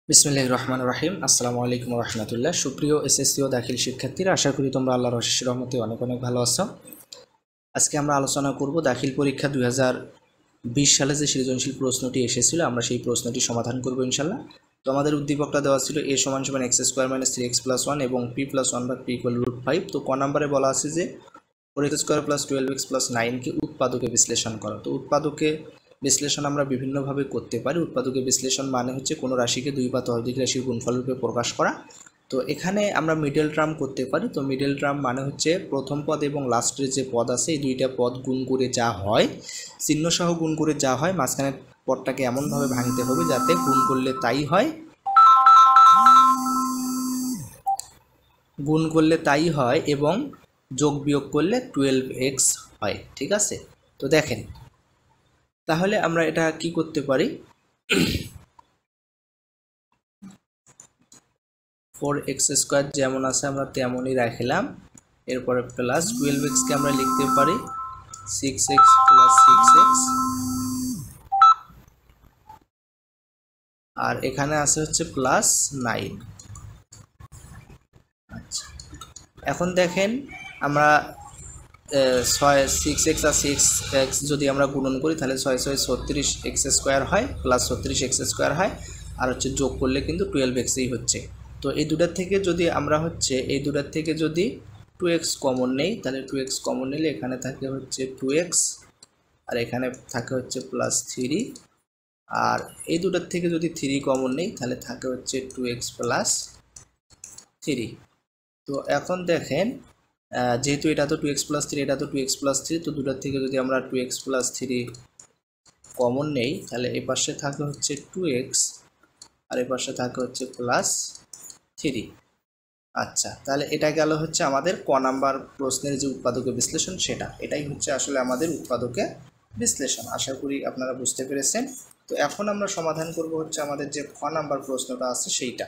বিসমিল্লাহির রহমানির রহিম। আসসালামু আলাইকুম ওয়া রাহমাতুল্লাহ। সুপ্রিয় এসএসসি ও দাখিল শিক্ষার্থীরা, আশা করি তোমরা আল্লাহর অশেষ রহমতে অনেক অনেক ভালো আছো। আজকে আমরা আলোচনা করব দাখিল পরীক্ষা 2020 সালে যে সৃজনশীল প্রশ্নটি এসেছিল, আমরা সেই প্রশ্নটি সমাধান করব ইনশাল্লাহ। তো আমাদের উদ্দীপকটা দেওয়া ছিল a = x² - 3x + 1 এবং p+1/p=5। তো ক নম্বরে বলা আছে যে 4x² + 12x + 9 কে উৎপাদকে বিশ্লেষণ করো। তো উৎপাদকে বিশ্লেষণ আমরা বিভিন্নভাবে করতে পারি। উৎপাদকে বিশ্লেষণ মানে হচ্ছে কোনো রাশিকে দুই বা ততোধিক রাশির গুণফল রূপে প্রকাশ করা। তো এখানে আমরা মিডল টার্ম করতে পারি। তো মিডল টার্ম মানে হচ্ছে প্রথম পদ এবং লাস্টের যে পদ আছে এই দুইটা পদ গুণ করে যা হয়, চিহ্নসহ গুণ করে যা হয়, মাঝখানের পদটাকে এমনভাবে ভাঙতে হবে যাতে গুণ করলে তাই হয়, গুণ করলে তাই হয় এবং যোগ বিয়োগ করলে 12x হয়। ঠিক আছে, তো দেখেন তাহলে আমরা এটা কি করতে পারি। 4x² যেমন আছে আমরা তেমনই রাখলাম, এরপরে প্লাস 12x কে আমরা লিখতে পারি 6x + 6x, আর এখানে আছে হচ্ছে +9। আচ্ছা, এখন দেখেন আমরা 6x আর 6x যদি আমরা গুণন করি তাহলে 6 × 6 = 36x² হয়, +36x² হয়, আর হচ্ছে যোগ করলে কিন্তু 12xই হচ্ছে। তো এই দুটার থেকে যদি আমরা যদি 2x কমন নেই, তাহলে 2x কমন নিলে এখানে থাকে হচ্ছে 2x, আর এখানে থাকে হচ্ছে +3, আর এই দুটার থেকে যদি 3 কমন নেই তাহলে থাকে হচ্ছে 2x + 3। তো এখন দেখেন যেহেতু এটা তো 2x + 3, এটা তো 2x + 3, তো দুটার থেকে যদি আমরা 2x + 3 কমন নেই তাহলে এই পাশে থাকে হচ্ছে 2x, আর এই পাশে থাকে হচ্ছে +3। আচ্ছা, তাহলে এটা গেল হচ্ছে আমাদের ক নাম্বার প্রশ্নের যে উৎপাদকে বিশ্লেষণ, এটাই হচ্ছে আসলে আমাদের উৎপাদকে বিশ্লেষণ। আশা করি আপনারা বুঝতে পেরেছেন। তো এখন আমরা সমাধান করব হচ্ছে আমাদের যে খ নাম্বার প্রশ্নটা আছে সেইটা।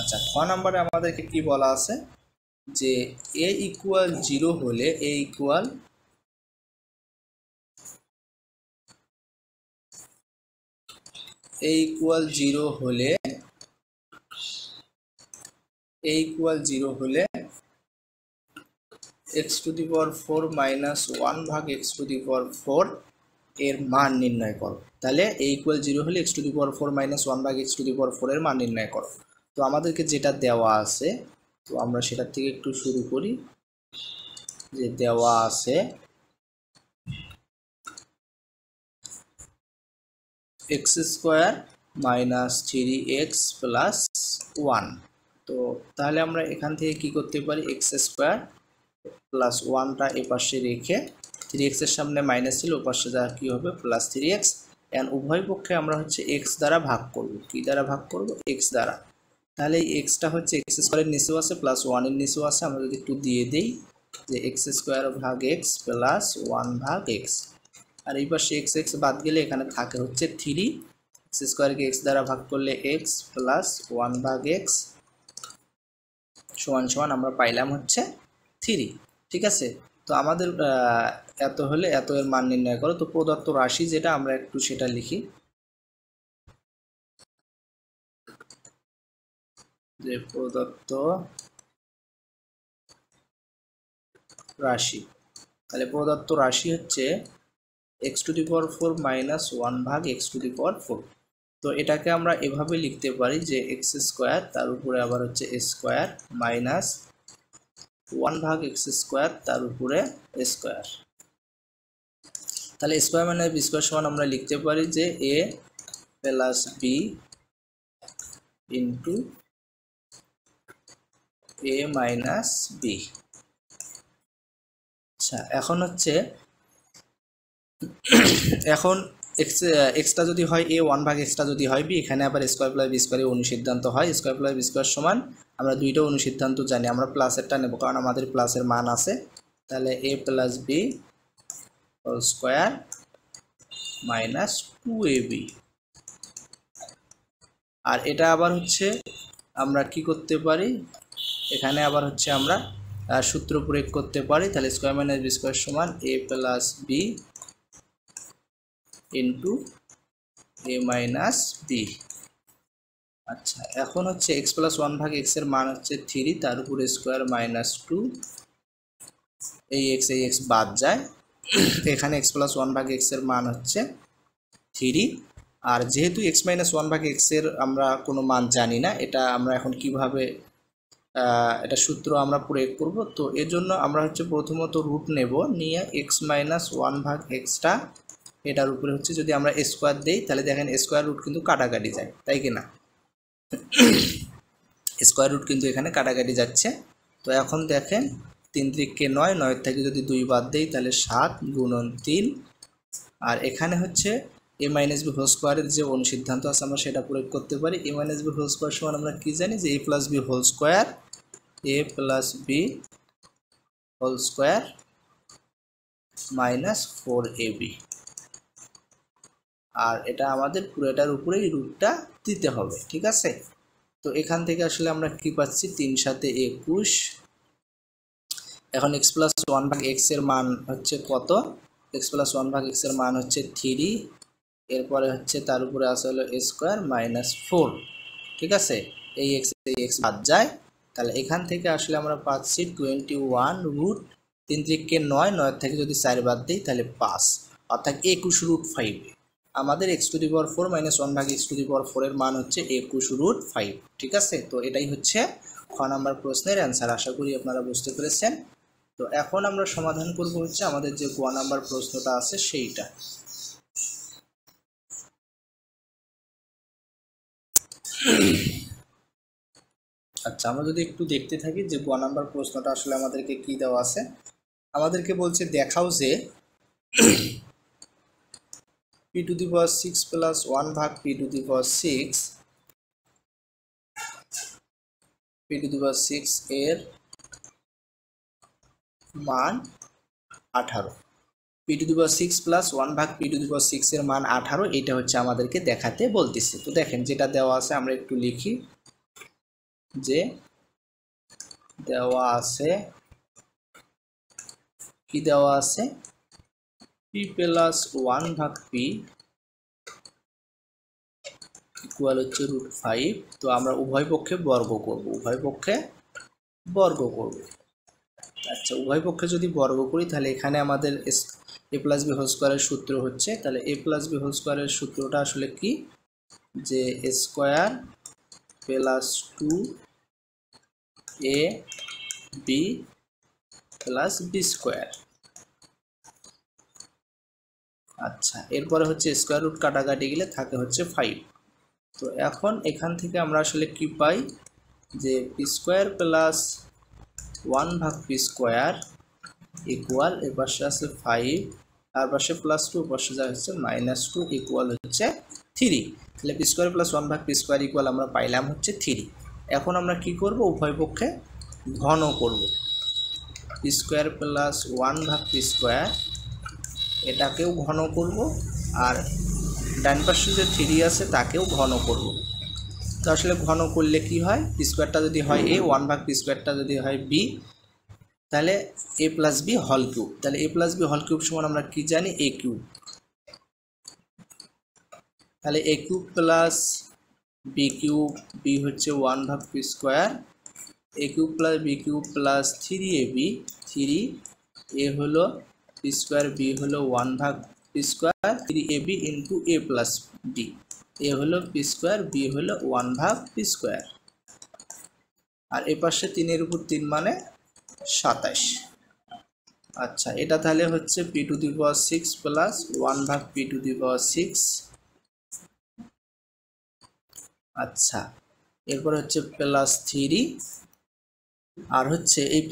আচ্ছা, খ নাম্বারে আমাদেরকে কি বলা আছে যে a = 0 হলে a = x⁴ - 1/x⁴ এর মান নির্ণয় করো। তাহলে a = 0 হলে x⁴ - 1/x⁴ এর মান নির্ণয় করো। তো আমাদেরকে যেটা দেওয়া আছে, তো আমরা সেটার থেকে একটু শুরু করি। যে দেওয়া আছে x² - 3x + 1। তো তাহলে আমরা এখান থেকে কি করতে পারি, x² + 1টা এপাশে রেখে 3x এর সামনে মাইনাস ছিল, ওপাশে যা কি হবে +3x, এন্ড উভয় পক্ষে আমরা হচ্ছে x দ্বারা ভাগ করব। কি দ্বারা ভাগ করব? x দ্বারা। তাহলে এই xটা হচ্ছে x² এর নিচেও আছে, +1 এর নিচেও আছে। আমরা যদি একটু দিয়ে দেই যে x² + x + 1/x, আর এই পাশে x বাদ গেলে এখানে থাকে হচ্ছে 3। x² কে x দ্বারা ভাগ করলে x + 1/x = আমরা পাইলাম হচ্ছে 3। ঠিক আছে, তো আমাদের এত হলে এত এর মান নির্ণয় করো। তো প্রদত্ত রাশি যেটা, আমরা একটু সেটা লিখি যে প্রদত্ত রাশি। তাহলে প্রদত্ত রাশি হচ্ছে x⁴ - 1/x⁴। তো এটাকে আমরা এভাবে লিখতে পারি যে x² তার উপরে আবার হচ্ছে স্কোয়ার মাইনাস 1/x² তার উপরে স্কোয়ার। তাহলে স্কোয়ার মাইনাস বি স্কোয়ার সমান আমরা লিখতে পারি যে a + b into a - b। আচ্ছা, এখন হচ্ছে এখন এক্সটা যদি হয় a, 1/xটা যদি হয় b, এখানে আবার স্কোয়ার প্লাস বি স্কোয়ারের অনুসিদ্ধান্ত হয়। স্কোয়ার প্লাস বি স্কোয়ার সমান আমরা দুইটা অনুসিদ্ধান্ত জানি, আমরা প্লাসেরটা নেব কারণ আমাদের প্লাসের মান আছে। তাহলে a + b whole square minus 2ab। আর এটা আবার হচ্ছে আমরা কি করতে পারি, এখানে আবার হচ্ছে আমরা সূত্র প্রয়োগ করতে পারি, তাহলে স্কোয়ার মাইনাস বি স্কোয়ার সমান এ প্লাস বি ইন্টু এ মাইনাস বি। আচ্ছা, এখন হচ্ছে এক্স প্লাস ওয়ান ভাগ এক্সের মান হচ্ছে 3, তার উপরে স্কোয়ার মাইনাস 2, এই এক্স বাদ যায়, এখানে এক্স প্লাস ওয়ান ভাগ এক্সের মান হচ্ছে 3। আর যেহেতু এক্স মাইনাস ওয়ান ভাগ এক্সের আমরা কোনো মান জানি না, এটা আমরা এখন কিভাবে এটা সূত্র আমরা প্রয়োগ করব। তো এর জন্য আমরা হচ্ছে প্রথমত রুট নেব, নিয়ে এক্স মাইনাস ওয়ান ভাগ এক্সটা এটার উপরে হচ্ছে যদি আমরা স্কোয়ার দেই, তাহলে দেখেন স্কোয়ার রুট কিন্তু কাটাকাটি যায়, তাই কি না? স্কোয়ার রুট কিন্তু এখানে কাটাকাটি যাচ্ছে। তো এখন দেখেন 3 × 9, 9 থেকে যদি 2 বাদ দেই তাহলে 7 × 3। আর এখানে হচ্ছে এ মাইনাস বি হোল স্কোয়ারের যে অনুসিদ্ধান্ত আছে আমরা সেটা প্রয়োগ করতে পারি। A minus b whole square সমান আমরা কি জানি যে a plus b whole square, a plus b whole square minus 4ab। আর এটা আমাদের পুরোটার উপরেই রুটটা দিতে হবে, ঠিক আছে? তো এখান থেকে আসলে আমরা কি পাচ্ছি, 3 × 7 = 21। এখন এক্স প্লাস ওয়ান ভাগ এক্সের মান হচ্ছে কত? এক্স প্লাস ওয়ান ভাগ এক্সের মান হচ্ছে 3, এরপরে হচ্ছে তার উপরে আসে হলো স্কোয়ার মাইনাস 4, ঠিক আছে? এই এক্স বাদ যায়, তাহলে এখান থেকে আসলে আমরা পাচ্ছি 21 রুট 3 থেকে 9, 9 থেকে যদি 4 বাদ দিই তাহলে 5, অর্থাৎ 21√5। আমাদের x⁴ মাইনাস 1 ভাগ x⁴ এর মান হচ্ছে 21√5, ঠিক আছে? তো এটাই হচ্ছে খ নাম্বার প্রশ্নের অ্যান্সার। আশা করি আপনারা বুঝতে পেরেছেন। তো এখন আমরা সমাধান করব হচ্ছে আমাদের যে গ নাম্বার প্রশ্নটা আছে সেইটা। আচ্ছা, আমরা যদি একটু দেখতে থাকি যে গ নাম্বার প্রশ্নটা আসলে আমাদেরকে কি দেওয়া আছে। আমাদেরকে বলছে দেখাও যে p⁶ প্লাস 1 ভাগ p⁶ এর মান 18। p⁶ প্লাস 1 ভাগ p⁶ এর মান 18, এটা হচ্ছে আমাদেরকে দেখাতে বলতেছে। তো দেখেন যেটা দেওয়া আছে আমরা একটু লিখি, যে দেওয়া আছে কি দেওয়া আছে, p প্লাস 1 ভাগ p ইকুয়াল হচ্ছে √5। তো আমরা উভয় পক্ষে বর্গ করব, আচ্ছা, উভয় পক্ষে যদি বর্গ করি তাহলে এখানে আমাদের a প্লাস বি হোল স্কোয়ারের সূত্র হচ্ছে, তাহলে a প্লাস বি হোল স্কোয়ারের সূত্রটা আসলে কি, যে square plus 2ab plus B square. আচ্ছা, এরপরে হচ্ছে স্কোয়ার রুট কাটাকাটি গেলে থাকে হচ্ছে 5। তো এখন এখান থেকে আমরা আসলে কি পাই, যে p² প্লাস 1 ভাগ p² ইকুয়াল, এর পাশে আছে 5, আর পাশে প্লাস 2, পাশে যা হচ্ছে -2 ইকুয়াল হচ্ছে 3। তাহলে p² প্লাস 1 ভাগ p² ইকুয়াল আমরা পাইলাম হচ্ছে 3। এখন আমরা কি করব, উভয় পক্ষে ঘন করব। p² প্লাস 1 ভাগ p² এটাকেও ঘন করব, আর ডান পাশে যে 3 আছে তাকেও ঘন করব। তো আসলে ঘন করলে কি হয়, p²টা যদি হয় a, 1 ভাগ p²টা যদি হয় b, তাহলে a প্লাস বি হল কিউব। তাহলে a প্লাস বি হল কিউব সমান আমরা কি জানি, a কিউব। তাহলে a cube plus B cube, B হচ্ছে 1 ভাগ p², a cube plus B cube plus 3ab, 3a হলো p² b হলো 1 ভাগ p², 3ab into a plus b, a হলো p² b হলো 1 ভাগ p², আর এ পাশে 3 এর উপর 3 মানে 27। আচ্ছা, এটা তাহলে হচ্ছে p⁶ প্লাস 1 ভাগ p⁶। আচ্ছা, এরপর হচ্ছে প্লাস 3, আর হচ্ছে এই p²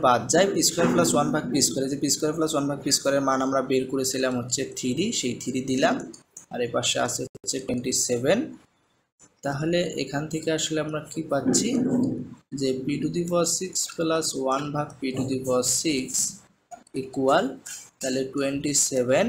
বাদ যায়, p² প্লাস 1 ভাগ p², যে p² প্লাস 1 ভাগ p² এর মান আমরা বের করেছিলাম হচ্ছে 3, সেই 3 দিলাম, আর এই পাশে আছে হচ্ছে 27। তাহলে এখান থেকে আসলে আমরা কি পাচ্ছি, যে p⁶ প্লাস 1 ভাগ p⁶ ইকুয়াল, তাহলে 27